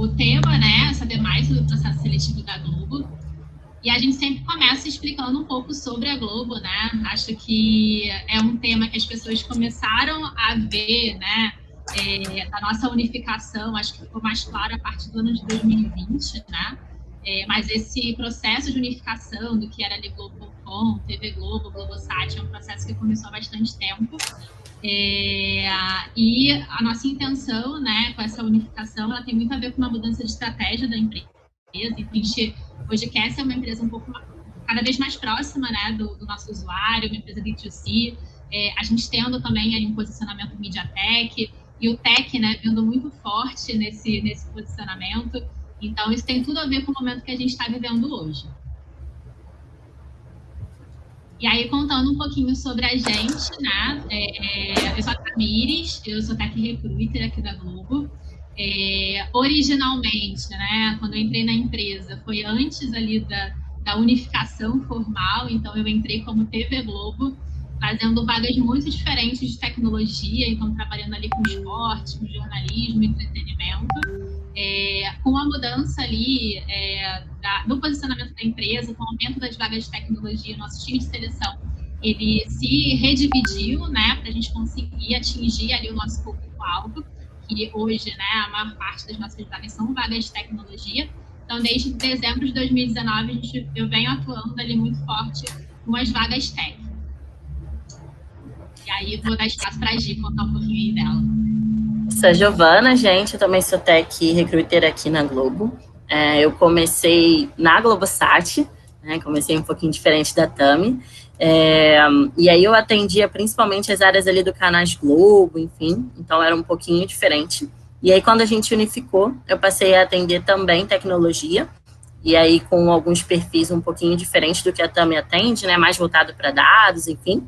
o tema, né, é saber mais sobre o processo seletivo da Globo. E a gente sempre começa explicando um pouco sobre a Globo, né? Acho que é um tema que as pessoas começaram a ver, né? Da nossa unificação, acho que ficou mais claro a partir do ano de 2020, né? Mas esse processo de unificação do que era ali Globo.com, TV Globo, Globosat, é um processo que começou há bastante tempo. E a nossa intenção, né, com essa unificação, ela tem muito a ver com uma mudança de estratégia da empresa. Então, a gente hoje quer ser uma empresa um pouco cada vez mais próxima, né, do nosso usuário, uma empresa B2C. A gente tendo também aí um posicionamento MediaTek e o Tech, né, vindo muito forte nesse posicionamento. Então, isso tem tudo a ver com o momento que a gente está vivendo hoje. E aí, contando um pouquinho sobre a gente, né? Eu sou a Tamires, eu sou Tech Recruiter aqui da Globo. Originalmente, né, quando eu entrei na empresa, foi antes ali da unificação formal, então eu entrei como TV Globo, fazendo vagas muito diferentes de tecnologia, então trabalhando ali com esporte, com jornalismo, entretenimento. Com a mudança ali do posicionamento da empresa, com o aumento das vagas de tecnologia, nosso time de seleção, ele se redividiu, né, para a gente conseguir atingir ali o nosso público-alvo, que hoje, né, a maior parte das nossas vagas são vagas de tecnologia. Então, desde dezembro de 2019, eu venho atuando ali muito forte com as vagas tech. E aí, vou dar espaço para a Gi contar um pouquinho aí dela. Sou a Giovana, gente, eu também sou Tech Recruiter aqui na Globo. Eu comecei na Globosat, né, comecei um pouquinho diferente da Tami. E aí eu atendia principalmente as áreas ali do Canais Globo, enfim, então era um pouquinho diferente. E aí quando a gente unificou, eu passei a atender também tecnologia, e aí com alguns perfis um pouquinho diferentes do que a Tami atende, né, mais voltado para dados, enfim.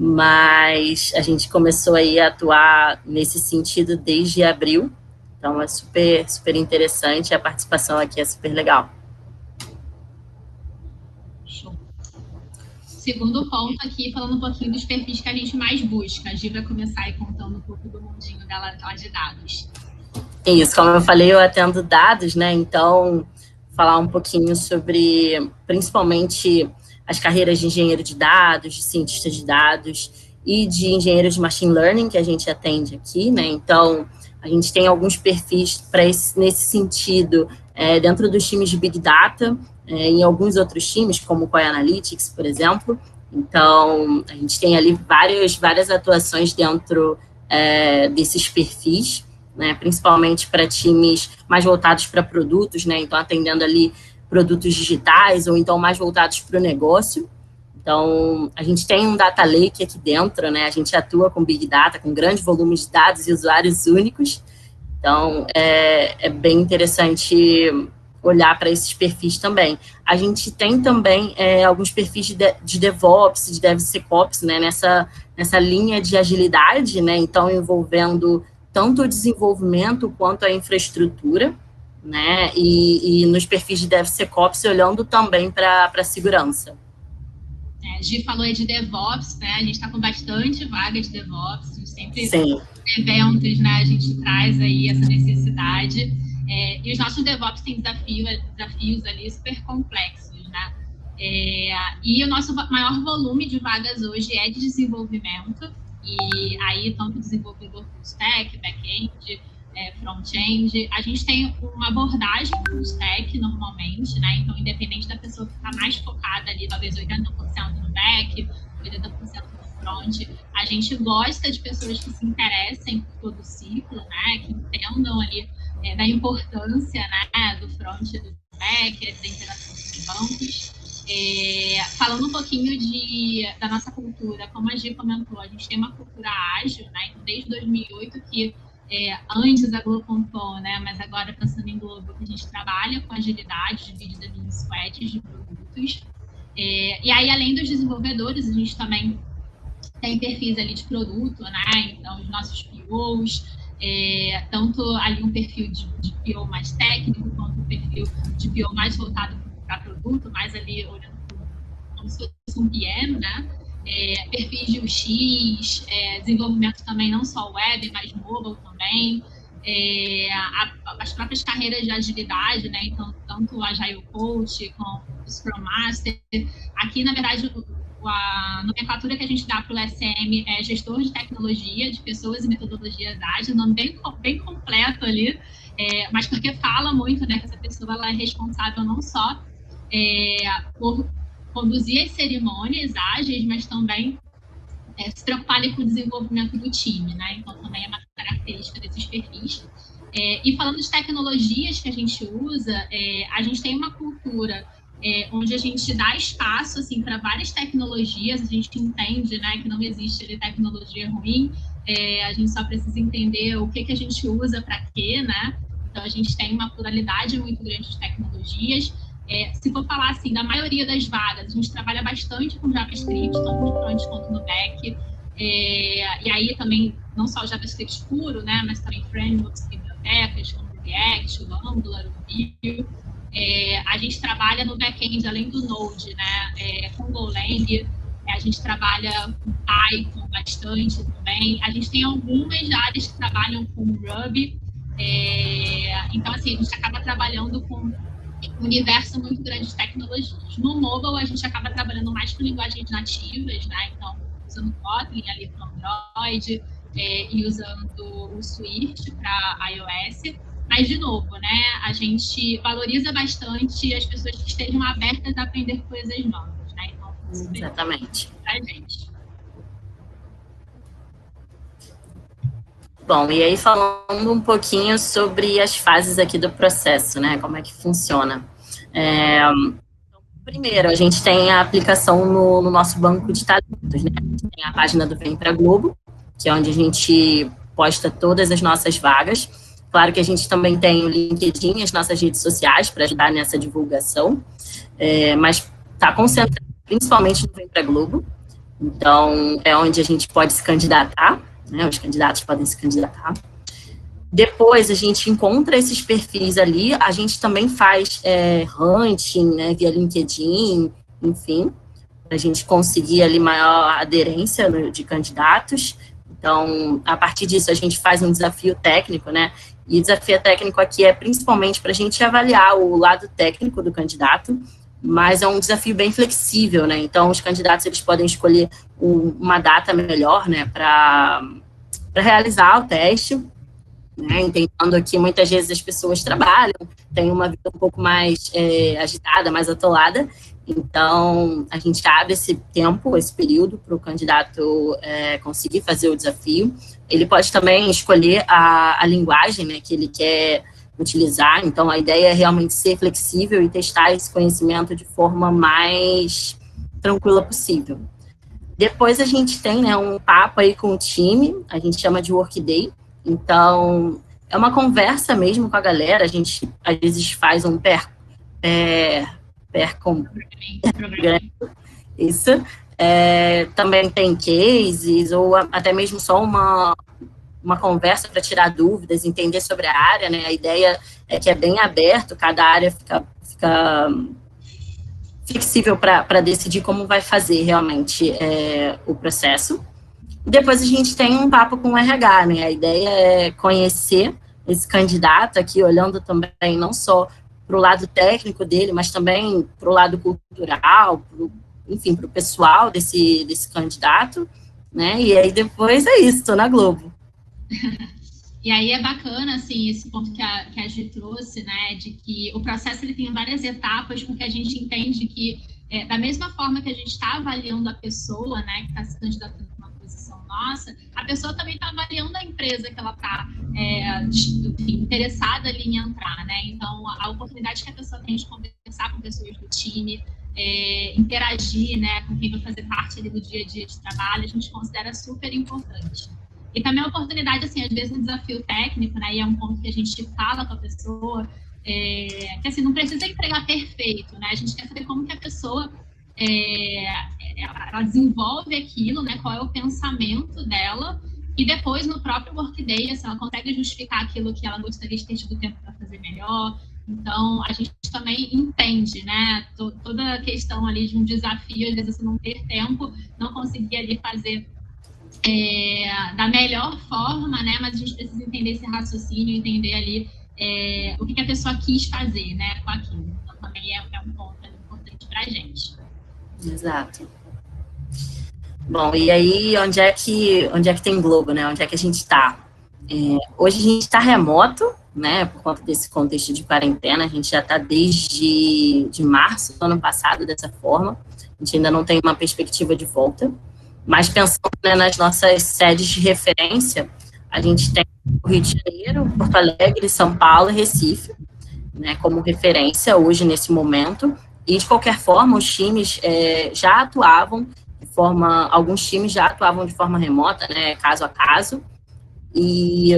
Mas a gente começou aí a atuar nesse sentido desde abril, então é super, super interessante, a participação aqui é super legal. Segundo ponto aqui, falando um pouquinho dos perfis que a gente mais busca. A Gi vai começar aí contando um pouco do mundinho dela de dados. Isso, como eu falei, eu atendo dados, né? Então, falar um pouquinho sobre, principalmente, as carreiras de engenheiro de dados, de cientista de dados e de engenheiro de machine learning que a gente atende aqui, né? Então, a gente tem alguns perfis nesse sentido dentro dos times de Big Data, em alguns outros times, como o Coy Analytics, por exemplo. Então, a gente tem ali várias atuações dentro desses perfis, né, principalmente para times mais voltados para produtos, né, então atendendo ali produtos digitais ou então mais voltados para o negócio. Então, a gente tem um data lake aqui dentro, né, a gente atua com Big Data, com grandes volumes de dados e usuários únicos. Então, é bem interessante olhar para esses perfis também. A gente tem também alguns perfis de DevOps, de DevSecOps, né, nessa linha de agilidade, né, então envolvendo tanto o desenvolvimento quanto a infraestrutura, né, e nos perfis de DevSecOps olhando também para a segurança. A Gi falou aí de DevOps, né, a gente está com bastante vaga de DevOps, a gente sempre Sim. Eventos, né, a gente traz aí essa necessidade, e os nossos DevOps têm desafios ali super complexos, né, e o nosso maior volume de vagas hoje é de desenvolvimento, e aí tanto desenvolvedor full stack, back-end, front-end, a gente tem uma abordagem full stack normalmente, né, então independente da pessoa que está mais focada ali, talvez 80% no back, 80% no front, a gente gosta de pessoas que se interessem por todo o ciclo, né, que entendam ali da importância, né, do front e do back, da interação com os bancos. Falando um pouquinho da nossa cultura, como a Gi comentou, a gente tem uma cultura ágil, né, então desde 2008 que antes da Globo.com, né, mas agora pensando em Globo, que a gente trabalha com agilidade, dividida em squads de produtos. E aí, além dos desenvolvedores, a gente também tem perfis ali de produto, né? Então, os nossos POs, tanto ali um perfil de PO mais técnico, quanto um perfil de PO mais voltado para produto, mais ali olhando como se fosse um PM, né? Perfis de UX, desenvolvimento também não só web, mas mobile também. as próprias carreiras de agilidade, né? Então, tanto o Agile Coach como o Scrum Master. Aqui, na verdade, a nomenclatura que a gente dá para o SM é gestor de tecnologia, de pessoas e metodologias ágeis, nome bem completo ali, mas porque fala muito, né, que essa pessoa ela é responsável não só por conduzir as cerimônias ágeis, mas também se preocupar ali com o desenvolvimento do time, né? Então, também é uma característica desses perfis. E falando de tecnologias que a gente usa, a gente tem uma cultura onde a gente dá espaço assim, para várias tecnologias, a gente entende, né, que não existe ali, tecnologia ruim, a gente só precisa entender o que a gente usa para quê, né? Então, a gente tem uma pluralidade muito grande de tecnologias. Se for falar assim, da maioria das vagas, a gente trabalha bastante com JavaScript, tanto no front quanto no back. E aí também, não só o JavaScript puro, né, mas também frameworks, bibliotecas, como o React, o Angular, o Vue. A gente trabalha no back-end, além do Node, né, com Golang. A gente trabalha com Python bastante também. A gente tem algumas áreas que trabalham com Ruby. Então, assim, a gente acaba trabalhando com um universo muito grande de tecnologias. No mobile, a gente acaba trabalhando mais com linguagens nativas, né? Então, usando Kotlin ali para Android e usando o Swift para iOS. Mas, de novo, né? A gente valoriza bastante as pessoas que estejam abertas a aprender coisas novas, né? Então, exatamente. Pra gente. Bom, e aí falando um pouquinho sobre as fases aqui do processo, né? Como é que funciona. Primeiro, a gente tem a aplicação no nosso banco de talentos, né? A gente tem a página do Vem Pra Globo, que é onde a gente posta todas as nossas vagas. Claro que a gente também tem o LinkedIn, as nossas redes sociais, para ajudar nessa divulgação, mas está concentrado principalmente no Vem Pra Globo. Então, é onde a gente pode se candidatar, né? Os candidatos podem se candidatar. Depois, a gente encontra esses perfis ali, a gente também faz hunting, né, via LinkedIn, enfim, para a gente conseguir ali maior aderência de candidatos. Então, a partir disso, a gente faz um desafio técnico, né, e o desafio técnico aqui é principalmente para a gente avaliar o lado técnico do candidato, mas é um desafio bem flexível, né, então os candidatos eles podem escolher uma data melhor, né, para realizar o teste, né, entendendo que muitas vezes as pessoas trabalham, têm uma vida um pouco mais agitada, mais atolada, então a gente abre esse tempo, esse período para o candidato conseguir fazer o desafio. Ele pode também escolher a linguagem, né, que ele quer utilizar, então a ideia é realmente ser flexível e testar esse conhecimento de forma mais tranquila possível. Depois a gente tem, né, um papo aí com o time, a gente chama de Workday. Então, é uma conversa mesmo com a galera, a gente às vezes faz um isso. Também tem cases, ou até mesmo só uma conversa para tirar dúvidas, entender sobre a área, né? A ideia é que é bem aberto, cada área fica flexível para decidir como vai fazer realmente o processo. Depois a gente tem um papo com o RH, né? A ideia é conhecer esse candidato aqui, olhando também não só para o lado técnico dele, mas também para o lado cultural, enfim, para o pessoal desse candidato, né? E aí depois é isso, estou na Globo. E aí é bacana, assim, esse ponto que a Gi trouxe, né? De que o processo ele tem várias etapas, porque a gente entende que, da mesma forma que a gente está avaliando a pessoa, né, que está se candidatando para uma posição nossa, a pessoa também está avaliando a empresa que ela está interessada ali em entrar, né? Então, a oportunidade que a pessoa tem de conversar com pessoas do time, interagir, né, com quem vai fazer parte ali do dia a dia de trabalho, a gente considera super importante. E também a oportunidade, assim, às vezes um desafio técnico, né, e é um ponto que a gente fala com a pessoa, que assim, não precisa entregar perfeito, né, a gente quer saber como que a pessoa ela desenvolve aquilo, né, qual é o pensamento dela, e depois no próprio Workday, assim, ela consegue justificar aquilo que ela gostaria de ter tido tempo para fazer melhor. Então, a gente também entende, né, toda a questão ali de um desafio, às vezes você não ter tempo, não conseguir ali fazer da melhor forma, né? Mas a gente precisa entender esse raciocínio, entender ali o que a pessoa quis fazer, né, com aquilo. Então, também é um ponto importante para a gente. Exato. Bom, e aí, onde é que tem Globo, né? Onde é que a gente está? Hoje a gente está remoto, né? Por conta desse contexto de quarentena, a gente já está desde março do ano passado dessa forma. A gente ainda não tem uma perspectiva de volta. Mas pensando, né, nas nossas sedes de referência, a gente tem o Rio de Janeiro, Porto Alegre, São Paulo e Recife, né, como referência hoje nesse momento. E, de qualquer forma, os times já atuavam alguns times já atuavam de forma remota, né, caso a caso. E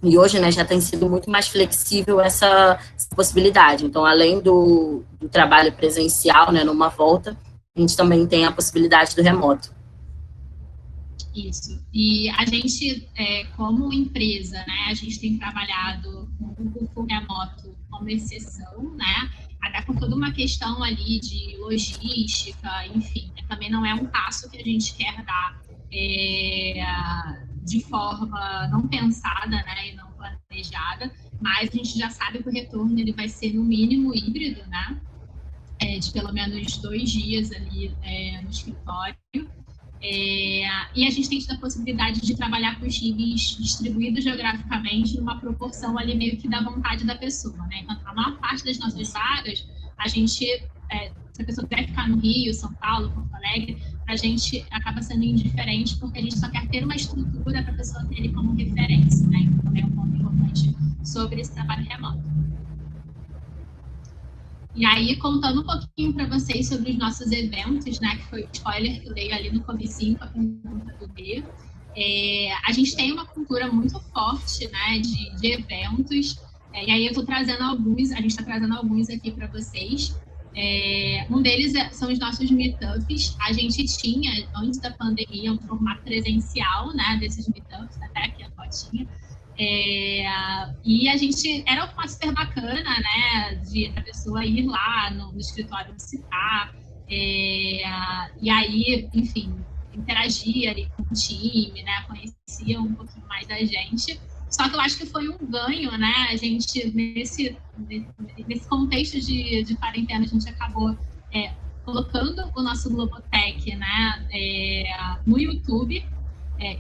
hoje, né, já tem sido muito mais flexível essa possibilidade. Então, além do trabalho presencial, né, numa volta, a gente também tem a possibilidade do remoto. Isso. E a gente, como empresa, né, a gente tem trabalhado com o remoto como exceção, né, até por toda uma questão ali de logística, enfim, também não é um passo que a gente quer dar de forma não pensada, né, e não planejada, mas a gente já sabe que o retorno ele vai ser no mínimo híbrido, né, de pelo menos 2 dias ali no escritório. E a gente tem tido a possibilidade de trabalhar com os times distribuídos geograficamente numa proporção ali meio que da vontade da pessoa, né? Então, a maior parte das nossas vagas, a gente, se a pessoa quiser ficar no Rio, São Paulo, Porto Alegre, a gente acaba sendo indiferente porque a gente só quer ter uma estrutura para a pessoa ter ele como referência, né? Então, também é um ponto importante sobre esse trabalho remoto. E aí, contando um pouquinho para vocês sobre os nossos eventos, né, que foi o spoiler que eu dei ali no comecinho com a pergunta do B, a gente tem uma cultura muito forte, né, de eventos, e aí eu estou trazendo alguns, a gente está trazendo alguns aqui para vocês. Um deles são os nossos meetups. A gente tinha, antes da pandemia, um formato presencial, né, desses meetups, até aqui a fotinha. E a gente era um formato super bacana, né, de a pessoa ir lá no escritório visitar, e aí, enfim, interagir ali com o time, né, conhecia um pouquinho mais da gente. Só que eu acho que foi um ganho, né, a gente, nesse contexto de quarentena, a gente acabou colocando o nosso Globotech, né, no YouTube.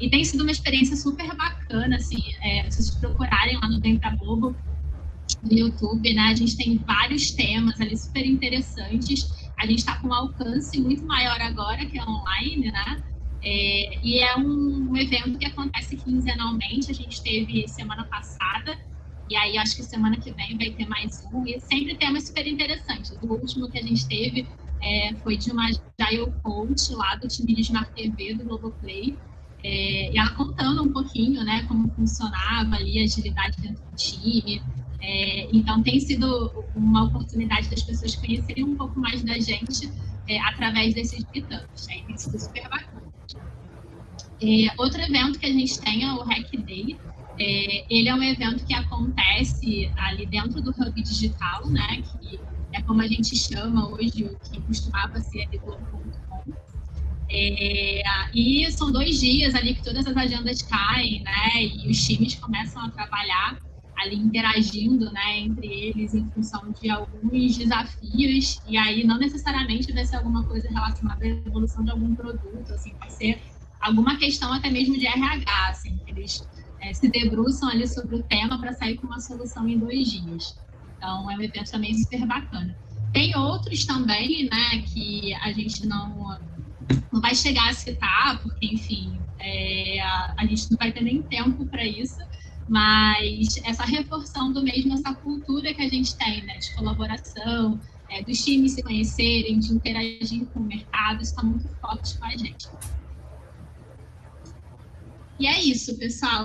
E tem sido uma experiência super bacana, assim, se vocês procurarem lá no Vem Pra Globo, no YouTube, né, a gente tem vários temas ali super interessantes, a gente está com um alcance muito maior agora, que é online, né, e é um evento que acontece quinzenalmente, a gente teve semana passada, e aí acho que semana que vem vai ter mais um, e sempre temas super interessantes. O último que a gente teve foi de uma Agile Coach lá do time de Smart TV do Globoplay, e ela contando um pouquinho, né, como funcionava ali a agilidade dentro do time. Então, tem sido uma oportunidade das pessoas conhecerem um pouco mais da gente através desses meetups. Tem sido super bacana. Outro evento que a gente tem é o Hack Day. Ele é um evento que acontece ali dentro do Hub Digital, né, que é como a gente chama hoje, o que costumava ser ali Globo.com. E são 2 dias ali que todas as agendas caem, né, e os times começam a trabalhar ali interagindo, né, entre eles em função de alguns desafios, e aí não necessariamente vai ser alguma coisa relacionada à evolução de algum produto, assim, vai ser alguma questão até mesmo de RH, assim, eles se debruçam ali sobre o tema para sair com uma solução em 2 dias. Então, é um evento também super bacana. Tem outros também, né, que a gente não vai chegar a citar, porque, enfim, a gente não vai ter nem tempo para isso, mas essa reforção do mesmo, essa cultura que a gente tem, né, de colaboração, dos times se conhecerem, de interagir com o mercado, está muito forte com a gente. E é isso, pessoal.